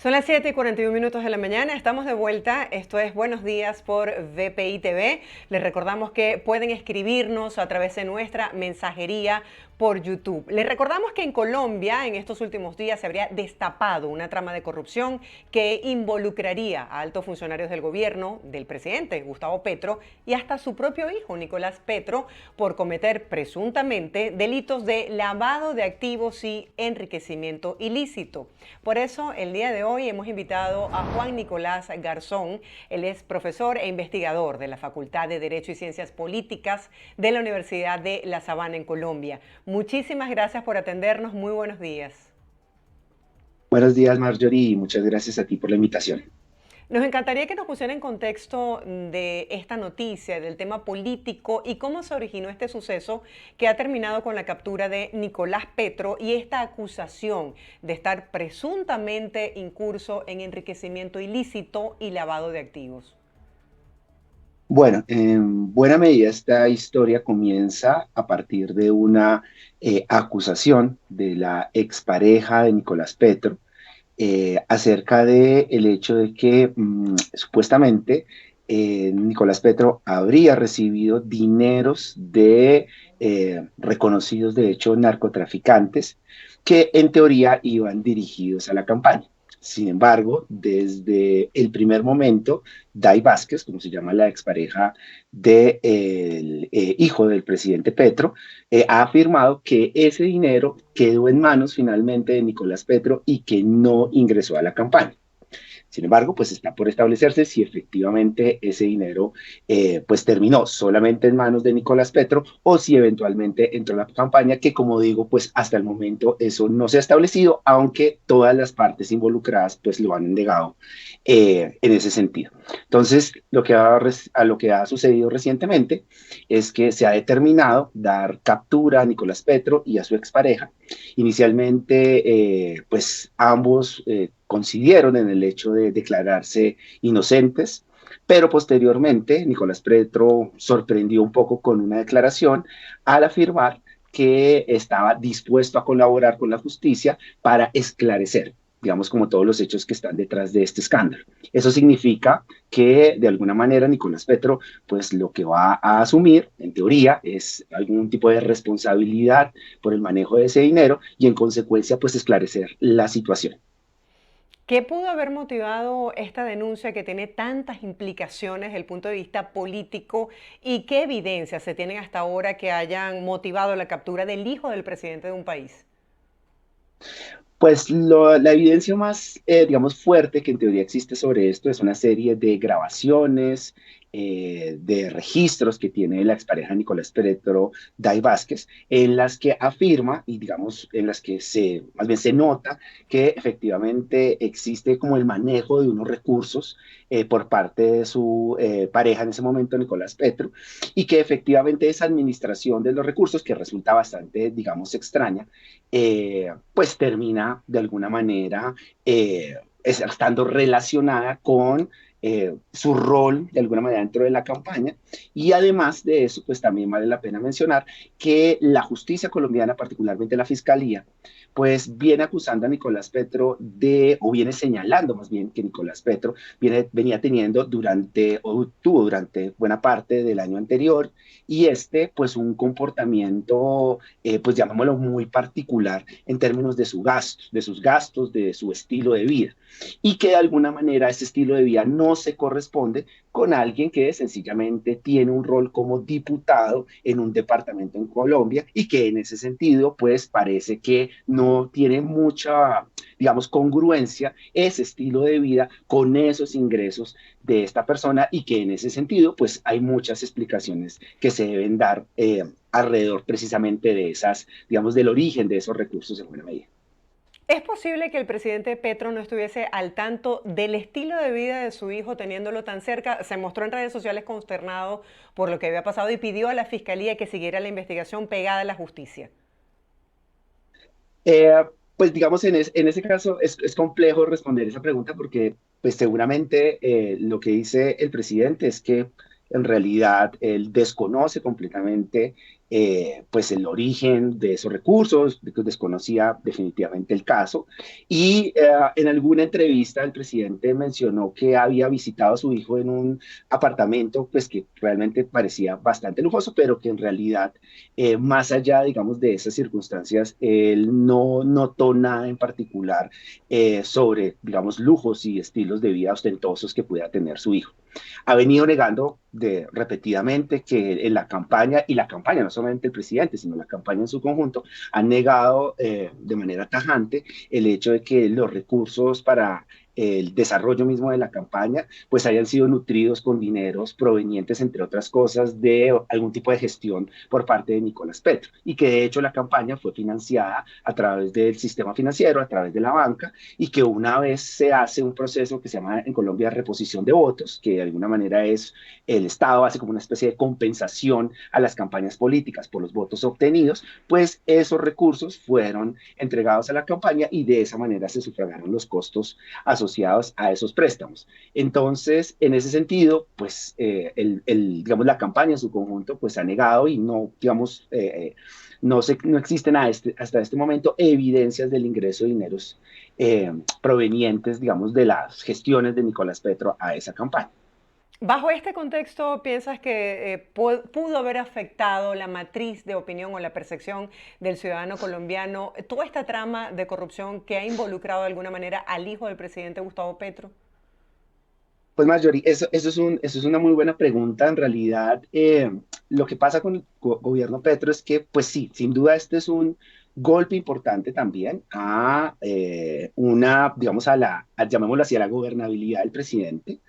Son las 7:41 de la mañana, estamos de vuelta, esto es Buenos Días por VPI TV. Les recordamos que pueden escribirnos a través de nuestra mensajería por YouTube. Les recordamos que en Colombia en estos últimos días se habría destapado una trama de corrupción que involucraría a altos funcionarios del gobierno, del presidente Gustavo Petro y hasta su propio hijo Nicolás Petro por cometer presuntamente delitos de lavado de activos y enriquecimiento ilícito. Por eso el día de hoy hemos invitado a Juan Nicolás Garzón. Él es profesor e investigador de la Facultad de Derecho y Ciencias Políticas de la Universidad de La Sabana en Colombia. Muchísimas gracias por atendernos. Muy buenos días. Buenos días, Marjorie, y muchas gracias a ti por la invitación. Nos encantaría que nos pusiera en contexto de esta noticia, del tema político y cómo se originó este suceso que ha terminado con la captura de Nicolás Petro y esta acusación de estar presuntamente incurso en enriquecimiento ilícito y lavado de activos. Bueno, en buena medida esta historia comienza a partir de una acusación de la expareja de Nicolás Petro acerca de el hecho de que supuestamente Nicolás Petro habría recibido dineros de reconocidos, de hecho, narcotraficantes que en teoría iban dirigidos a la campaña. Sin embargo, desde el primer momento, Day Vázquez, como se llama la expareja del hijo del presidente Petro, ha afirmado que ese dinero quedó en manos finalmente de Nicolás Petro y que no ingresó a la campaña. Sin embargo, pues está por establecerse si efectivamente ese dinero pues terminó solamente en manos de Nicolás Petro o si eventualmente entró en la campaña, que como digo, pues hasta el momento eso no se ha establecido, aunque todas las partes involucradas pues lo han negado en ese sentido. Entonces, lo que ha sucedido recientemente es que se ha determinado dar captura a Nicolás Petro y a su expareja. Inicialmente, pues ambos coincidieron en el hecho de declararse inocentes, pero posteriormente Nicolás Petro sorprendió un poco con una declaración al afirmar que estaba dispuesto a colaborar con la justicia para esclarecer, digamos, como todos los hechos que están detrás de este escándalo. Eso significa que de alguna manera Nicolás Petro, pues lo que va a asumir, en teoría, es algún tipo de responsabilidad por el manejo de ese dinero y en consecuencia, pues esclarecer la situación. ¿Qué pudo haber motivado esta denuncia que tiene tantas implicaciones desde el punto de vista político y qué evidencias se tienen hasta ahora que hayan motivado la captura del hijo del presidente de un país? Pues la evidencia más, digamos, fuerte que en teoría existe sobre esto es una serie de grabaciones, de registros que tiene la expareja Nicolás Petro, Day Vázquez, en las que afirma y, digamos, en las que más bien se nota que efectivamente existe como el manejo de unos recursos por parte de su pareja en ese momento, Nicolás Petro, y que efectivamente esa administración de los recursos, que resulta bastante, digamos, extraña, pues termina de alguna manera estando relacionada con su rol de alguna manera dentro de la campaña. Y además de eso, pues también vale la pena mencionar que la justicia colombiana, particularmente la fiscalía, pues viene acusando a Nicolás Petro o viene señalando más bien que Nicolás Petro venía teniendo o tuvo durante buena parte del año anterior, y pues un comportamiento, pues llamémoslo muy particular en términos de sus gastos, de su estilo de vida, y que de alguna manera ese estilo de vida no se corresponde con alguien que sencillamente tiene un rol como diputado en un departamento en Colombia y que en ese sentido pues parece que no tiene mucha, digamos, congruencia ese estilo de vida con esos ingresos de esta persona, y que en ese sentido pues hay muchas explicaciones que se deben dar alrededor precisamente de esas, digamos, del origen de esos recursos en buena medida. ¿Es posible que el presidente Petro no estuviese al tanto del estilo de vida de su hijo teniéndolo tan cerca? Se mostró en redes sociales consternado por lo que había pasado y pidió a la fiscalía que siguiera la investigación pegada a la justicia. Eh, pues digamos, en ese caso es complejo responder esa pregunta porque pues seguramente lo que dice el presidente es que en realidad él desconoce completamente pues el origen de esos recursos, desconocía definitivamente el caso, y en alguna entrevista el presidente mencionó que había visitado a su hijo en un apartamento, pues que realmente parecía bastante lujoso, pero que en realidad, más allá, digamos, de esas circunstancias, él no notó nada en particular sobre, digamos, lujos y estilos de vida ostentosos que pudiera tener su hijo. Ha venido negando repetidamente que en la campaña, y la campaña no solamente el presidente, sino la campaña en su conjunto, han negado de manera tajante el hecho de que los recursos para el desarrollo mismo de la campaña, pues hayan sido nutridos con dineros provenientes, entre otras cosas, de algún tipo de gestión por parte de Nicolás Petro, y que de hecho la campaña fue financiada a través del sistema financiero, a través de la banca, y que una vez se hace un proceso que se llama en Colombia reposición de votos, que de alguna manera es el Estado hace como una especie de compensación a las campañas políticas por los votos obtenidos, pues esos recursos fueron entregados a la campaña y de esa manera se sufragaron los costos asociados a esos préstamos. Entonces, en ese sentido, pues digamos, la campaña en su conjunto pues ha negado y no, digamos, no existen hasta este momento evidencias del ingreso de dineros provenientes, digamos, de las gestiones de Nicolás Petro a esa campaña. Bajo este contexto, ¿piensas que pudo haber afectado la matriz de opinión o la percepción del ciudadano colombiano toda esta trama de corrupción que ha involucrado de alguna manera al hijo del presidente Gustavo Petro? Pues Marjorie, eso es una muy buena pregunta. En realidad, lo que pasa con el gobierno Petro es que, pues sí, sin duda este es un golpe importante también a digamos, llamémoslo así, a la gobernabilidad del presidente.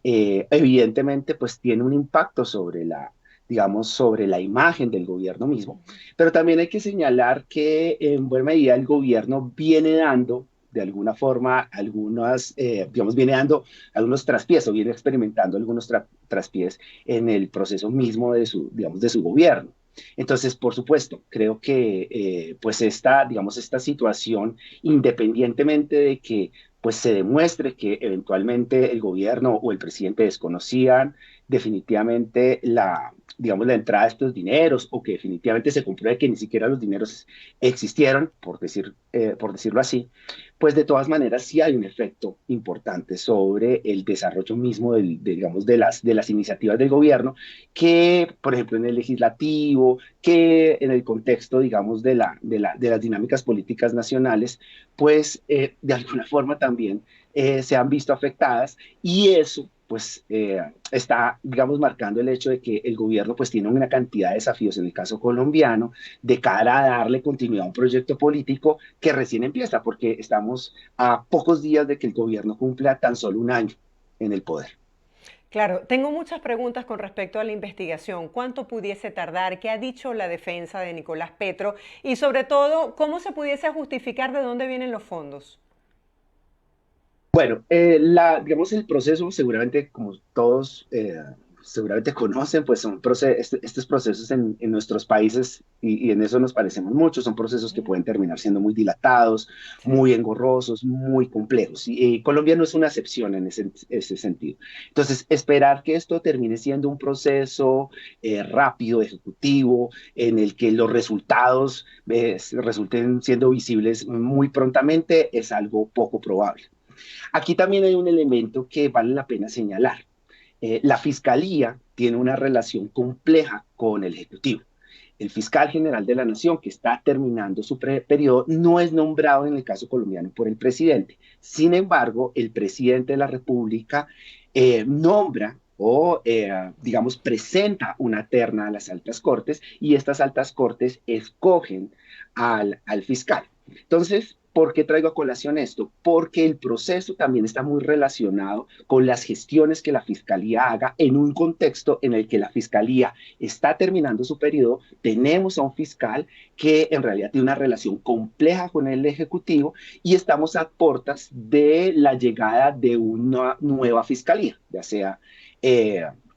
Evidentemente, pues tiene un impacto sobre digamos, sobre la imagen del gobierno mismo, pero también hay que señalar que en buena medida el gobierno viene dando de alguna forma digamos, viene dando algunos traspiés o viene experimentando algunos traspiés en el proceso mismo digamos, de su gobierno. Entonces, por supuesto, creo que pues digamos, esta situación, independientemente de que pues se demuestre que eventualmente el gobierno o el presidente desconocían definitivamente digamos, la entrada de estos dineros o que definitivamente se compruebe que ni siquiera los dineros existieron, por decirlo así, pues de todas maneras sí hay un efecto importante sobre el desarrollo mismo digamos, de las iniciativas del gobierno, que, por ejemplo, en el legislativo, que en el contexto, digamos, de las dinámicas políticas nacionales, pues de alguna forma también se han visto afectadas y eso pues está, digamos, marcando el hecho de que el gobierno pues tiene una cantidad de desafíos en el caso colombiano de cara a darle continuidad a un proyecto político que recién empieza, porque estamos a pocos días de que el gobierno cumpla tan solo un año en el poder. Claro, tengo muchas preguntas con respecto a la investigación. ¿Cuánto pudiese tardar? ¿Qué ha dicho la defensa de Nicolás Petro? Y sobre todo, ¿cómo se pudiese justificar de dónde vienen los fondos? Bueno, digamos, el proceso, seguramente, como todos seguramente conocen, pues son estos procesos en nuestros países, y en eso nos parecemos mucho, son procesos que pueden terminar siendo muy dilatados, Sí. muy engorrosos, muy complejos. Y Colombia no es una excepción en ese sentido. Entonces, esperar que esto termine siendo un proceso rápido, ejecutivo, en el que los resultados resulten siendo visibles muy prontamente, es algo poco probable. Aquí también hay un elemento que vale la pena señalar. La Fiscalía tiene una relación compleja con el Ejecutivo. El fiscal general de la Nación, que está terminando su periodo, no es nombrado en el caso colombiano por el presidente. Sin embargo, el presidente de la República nombra o, digamos, presenta una terna a las altas cortes y estas altas cortes escogen al fiscal. Entonces, ¿por qué traigo a colación esto? Porque el proceso también está muy relacionado con las gestiones que la Fiscalía haga en un contexto en el que la Fiscalía está terminando su periodo. Tenemos a un fiscal que en realidad tiene una relación compleja con el Ejecutivo y estamos a puertas de la llegada de una nueva Fiscalía, ya sea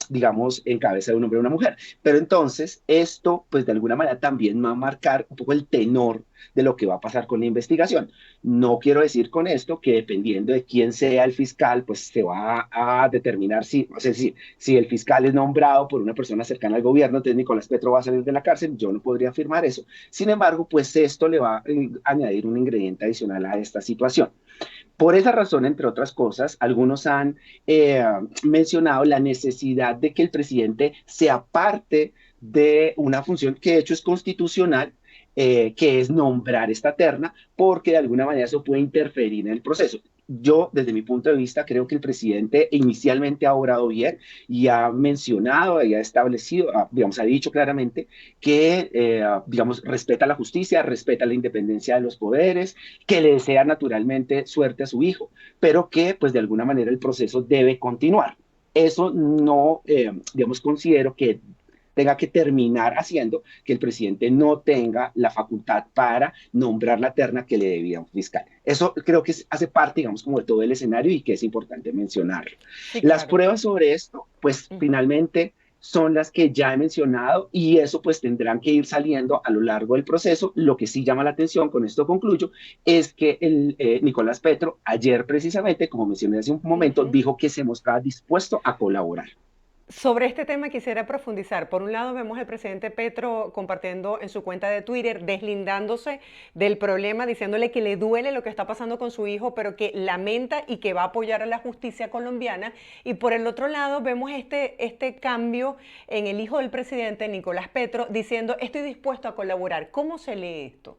digamos, en cabeza de un hombre o una mujer. Pero entonces, esto, pues de alguna manera también va a marcar un poco el tenor de lo que va a pasar con la investigación. No quiero decir con esto que dependiendo de quién sea el fiscal, pues se va a determinar si, es decir, si el fiscal es nombrado por una persona cercana al gobierno, entonces Nicolás Petro va a salir de la cárcel, yo no podría afirmar eso. Sin embargo, pues esto le va a añadir un ingrediente adicional a esta situación. Por esa razón, entre otras cosas, algunos han mencionado la necesidad de que el presidente se aparte de una función que de hecho es constitucional, que es nombrar esta terna, porque de alguna manera eso puede interferir en el proceso. Yo, desde mi punto de vista, creo que el presidente inicialmente ha obrado bien y ha mencionado y ha establecido, digamos, ha dicho claramente que, digamos, respeta la justicia, respeta la independencia de los poderes, que le desea naturalmente suerte a su hijo, pero que pues de alguna manera el proceso debe continuar. Eso no, digamos, considero que tenga que terminar haciendo que el presidente no tenga la facultad para nombrar la terna que le debía a un fiscal. Eso creo que hace parte, digamos, como de todo el escenario y que es importante mencionarlo. Sí, Las claro. pruebas sobre esto, pues finalmente son las que ya he mencionado y eso pues tendrán que ir saliendo a lo largo del proceso. Lo que sí llama la atención, con esto concluyo, es que Nicolás Petro ayer precisamente, como mencioné hace un momento, Ujú. dijo que se mostraba dispuesto a colaborar. Sobre este tema quisiera profundizar. Por un lado, vemos al presidente Petro compartiendo en su cuenta de Twitter, deslindándose del problema, diciéndole que le duele lo que está pasando con su hijo, pero que lamenta y que va a apoyar a la justicia colombiana. Y por el otro lado, vemos este cambio en el hijo del presidente, Nicolás Petro, diciendo, estoy dispuesto a colaborar. ¿Cómo se lee esto?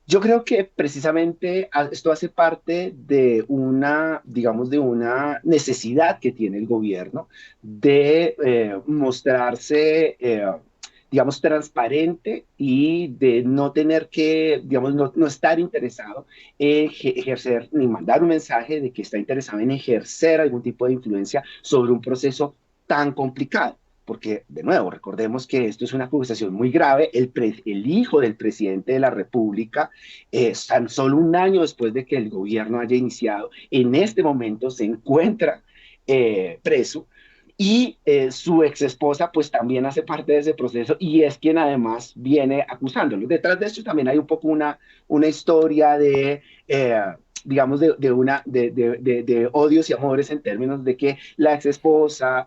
Yo creo que precisamente esto hace parte de una, digamos, de una necesidad que tiene el gobierno de mostrarse, digamos, transparente y de no tener que, digamos, no estar interesado en ejercer ni mandar un mensaje de que está interesado en ejercer algún tipo de influencia sobre un proceso tan complicado. Porque, de nuevo, recordemos que esto es una acusación muy grave. El hijo del presidente de la República, tan solo un año después de que el gobierno haya iniciado, en este momento se encuentra preso y su ex esposa pues también hace parte de ese proceso y es quien además viene acusándolo. Detrás de esto también hay un poco una historia de... digamos, de odios y amores en términos de que la ex esposa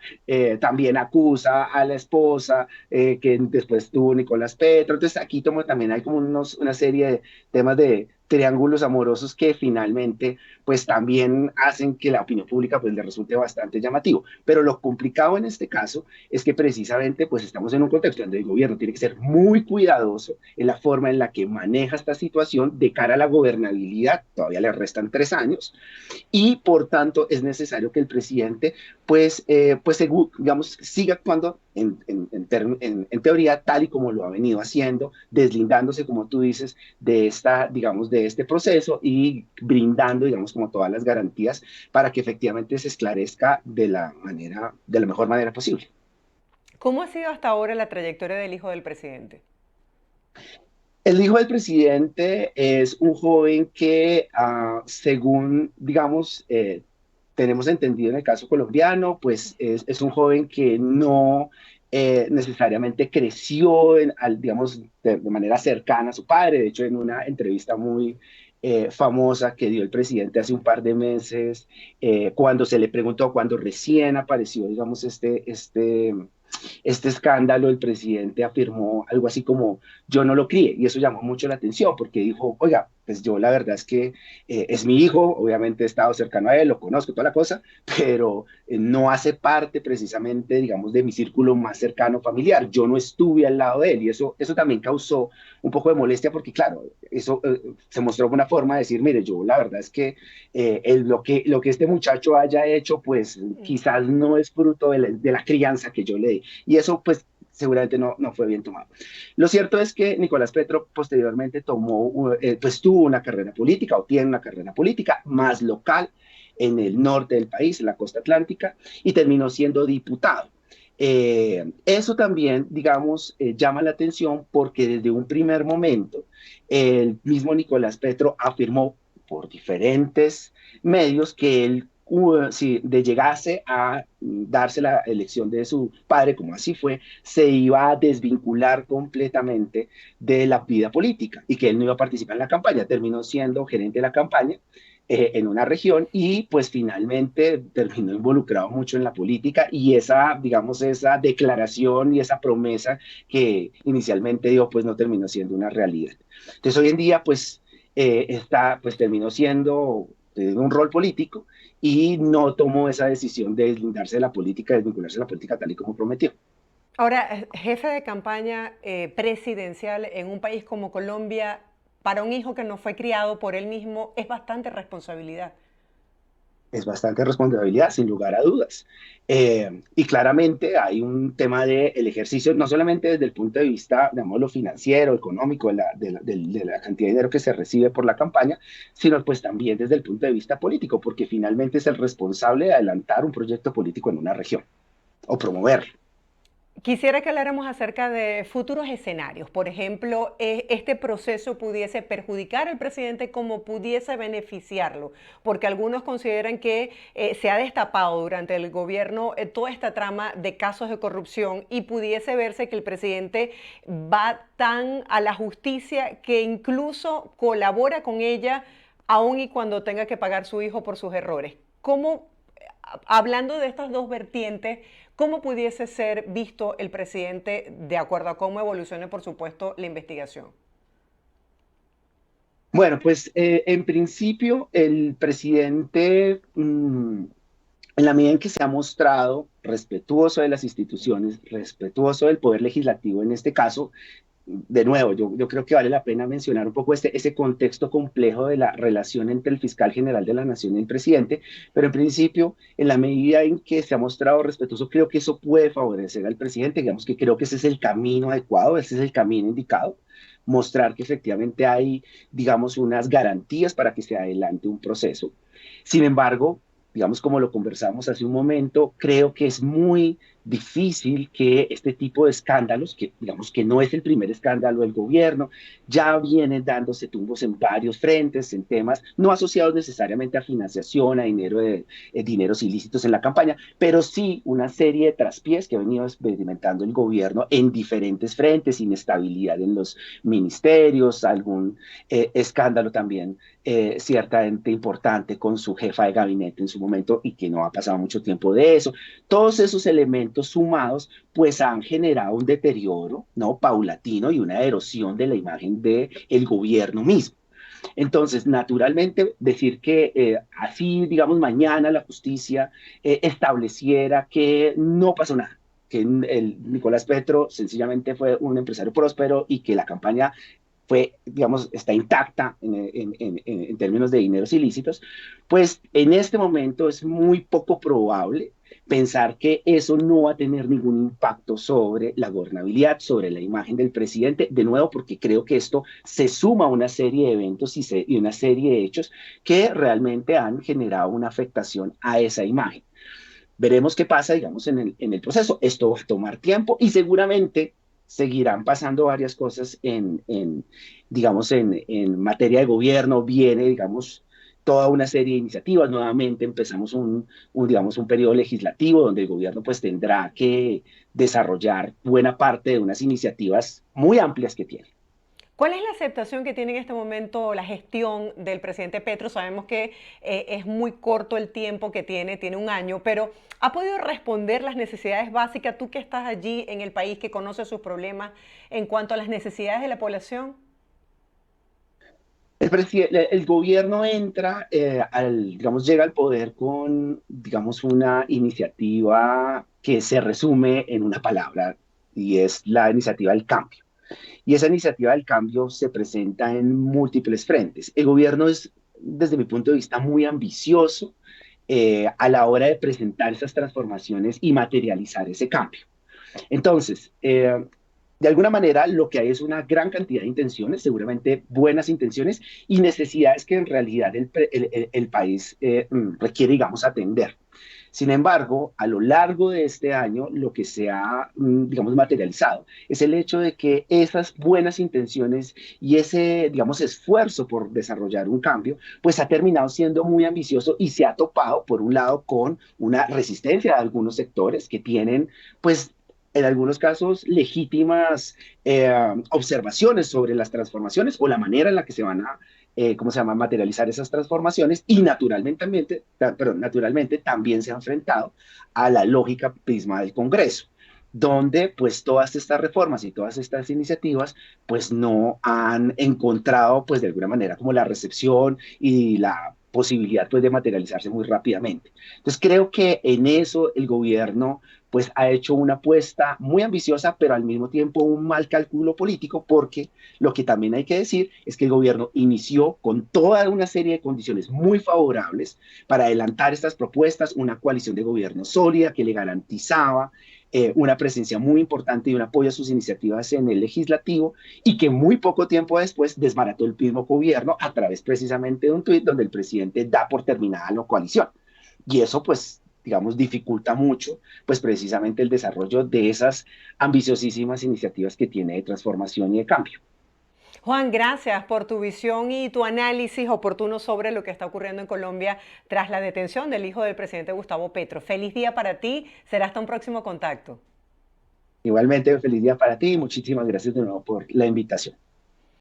también acusa a la esposa que después tuvo Nicolás Petro. Entonces aquí también hay como una serie de temas de triángulos amorosos que finalmente pues también hacen que la opinión pública pues le resulte bastante llamativo. Pero lo complicado en este caso es que precisamente pues estamos en un contexto donde el gobierno tiene que ser muy cuidadoso en la forma en la que maneja esta situación de cara a la gobernabilidad. Todavía le restan 3 años y por tanto es necesario que el presidente digamos, siga actuando en teoría tal y como lo ha venido haciendo, deslindándose, como tú dices, digamos, de este proceso y brindando, digamos, como todas las garantías para que efectivamente se esclarezca de la mejor manera posible. ¿Cómo ha sido hasta ahora la trayectoria del hijo del presidente? El hijo del presidente es un joven que, según, digamos, tenemos entendido en el caso colombiano, pues es un joven que no necesariamente creció, digamos, de manera cercana a su padre. De hecho, en una entrevista muy famosa que dio el presidente hace un par de meses, cuando se le preguntó, cuando recién apareció, digamos, este escándalo, el presidente afirmó algo así como, yo no lo crié, y eso llamó mucho la atención, porque dijo, oiga, pues yo la verdad es que es mi hijo, obviamente he estado cercano a él, lo conozco, toda la cosa, pero no hace parte precisamente, digamos, de mi círculo más cercano familiar, yo no estuve al lado de él, y eso también causó un poco de molestia, porque claro, eso se mostró como una forma de decir, mire, yo la verdad es que lo que este muchacho haya hecho, pues quizás no es fruto de la crianza que yo le di. Y eso, pues, seguramente no fue bien tomado. Lo cierto es que Nicolás Petro posteriormente pues tuvo una carrera política o tiene una carrera política más local en el norte del país, en la costa atlántica, y terminó siendo diputado. Eso también, digamos, llama la atención porque desde un primer momento el mismo Nicolás Petro afirmó por diferentes medios que él si de llegase a darse la elección de su padre, como así fue, se iba a desvincular completamente de la vida política y que él no iba a participar en la campaña. Terminó siendo gerente de la campaña en una región y pues finalmente terminó involucrado mucho en la política y esa, digamos, esa declaración y esa promesa que inicialmente dio pues no terminó siendo una realidad. Entonces hoy en día pues pues terminó siendo un rol político y no tomó esa decisión de deslindarse de la política, de desvincularse de la política tal y como prometió. Ahora, jefe de campaña presidencial en un país como Colombia, para un hijo que no fue criado por él mismo, es bastante responsabilidad. Es bastante responsabilidad, sin lugar a dudas. Y claramente hay un tema del ejercicio, no solamente desde el punto de vista, digamos, lo financiero, económico, de la cantidad de dinero que se recibe por la campaña, sino pues también desde el punto de vista político, porque finalmente es el responsable de adelantar un proyecto político en una región o promoverlo. Quisiera que habláramos acerca de futuros escenarios. Por ejemplo, este proceso pudiese perjudicar al presidente como pudiese beneficiarlo, porque algunos consideran que se ha destapado durante el gobierno toda esta trama de casos de corrupción y pudiese verse que el presidente va tan a la justicia que incluso colabora con ella, aun y cuando tenga que pagar su hijo por sus errores. ¿Cómo, hablando de estas dos vertientes, cómo pudiese ser visto el presidente de acuerdo a cómo evolucione, por supuesto, la investigación? Bueno, pues en principio el presidente, en la medida en que se ha mostrado respetuoso de las instituciones, respetuoso del poder legislativo en este caso, de nuevo, yo creo que vale la pena mencionar un poco ese contexto complejo de la relación entre el fiscal general de la Nación y el presidente, pero en principio, en la medida en que se ha mostrado respetuoso, creo que eso puede favorecer al presidente, digamos que creo que ese es el camino adecuado, ese es el camino indicado, mostrar que efectivamente hay, digamos, unas garantías para que se adelante un proceso. Sin embargo, digamos, como lo conversamos hace un momento, creo que es muy difícil que este tipo de escándalos, que digamos que no es el primer escándalo del gobierno, ya vienen dándose tumbos en varios frentes, en temas no asociados necesariamente a financiación, a dineros ilícitos en la campaña, pero sí una serie de traspiés que ha venido experimentando el gobierno en diferentes frentes, inestabilidad en los ministerios, algún escándalo también ciertamente importante con su jefa de gabinete en su momento y que no ha pasado mucho tiempo de eso. Todos esos elementos sumados pues han generado un deterioro, ¿no? Paulatino y una erosión de la imagen del gobierno mismo. Entonces, naturalmente, decir que así, digamos, mañana la justicia estableciera que no pasó nada, que el Nicolás Petro sencillamente fue un empresario próspero y que la campaña fue, digamos, está intacta en términos de dineros ilícitos, pues en este momento es muy poco probable pensar que eso no va a tener ningún impacto sobre la gobernabilidad, sobre la imagen del presidente, de nuevo porque creo que esto se suma a una serie de eventos y una serie de hechos que realmente han generado una afectación a esa imagen. Veremos qué pasa, digamos, en el proceso. Esto va a tomar tiempo y seguramente seguirán pasando varias cosas digamos, materia de gobierno. Viene, digamos, toda una serie de iniciativas. Nuevamente empezamos digamos, un periodo legislativo donde el gobierno pues tendrá que desarrollar buena parte de unas iniciativas muy amplias que tiene. ¿Cuál es la aceptación que tiene en este momento la gestión del presidente Petro? Sabemos que es muy corto el tiempo que tiene un año, pero ¿ha podido responder las necesidades básicas? Tú que estás allí en el país, que conoces sus problemas en cuanto a las necesidades de la población. El gobierno entra, digamos, llega al poder con, digamos, una iniciativa que se resume en una palabra y es la iniciativa del cambio. Y esa iniciativa del cambio se presenta en múltiples frentes. El gobierno es, desde mi punto de vista, muy ambicioso a la hora de presentar esas transformaciones y materializar ese cambio. Entonces, de alguna manera lo que hay es una gran cantidad de intenciones, seguramente buenas intenciones y necesidades que en realidad el país requiere, digamos, atender. Sin embargo, a lo largo de este año, lo que se ha, digamos, materializado es el hecho de que esas buenas intenciones y ese, digamos, esfuerzo por desarrollar un cambio, pues ha terminado siendo muy ambicioso y se ha topado, por un lado, con una resistencia de algunos sectores que tienen, pues, en algunos casos, legítimas observaciones sobre las transformaciones o la manera en la que se van a ¿cómo se llama?, materializar esas transformaciones y naturalmente también se ha enfrentado a la lógica prisma del Congreso, donde pues todas estas reformas y todas estas iniciativas pues no han encontrado pues de alguna manera como la recepción y la posibilidad pues de materializarse muy rápidamente. Entonces creo que en eso el gobierno pues ha hecho una apuesta muy ambiciosa, pero al mismo tiempo un mal cálculo político, porque lo que también hay que decir es que el gobierno inició con toda una serie de condiciones muy favorables para adelantar estas propuestas, una coalición de gobierno sólida que le garantizaba una presencia muy importante y un apoyo a sus iniciativas en el legislativo, y que muy poco tiempo después desbarató el mismo gobierno a través precisamente de un tuit donde el presidente da por terminada la coalición. Y eso pues digamos, dificulta mucho, pues precisamente el desarrollo de esas ambiciosísimas iniciativas que tiene de transformación y de cambio. Juan, gracias por tu visión y tu análisis oportuno sobre lo que está ocurriendo en Colombia tras la detención del hijo del presidente Gustavo Petro. Feliz día para ti, será hasta un próximo contacto. Igualmente, feliz día para ti y muchísimas gracias de nuevo por la invitación.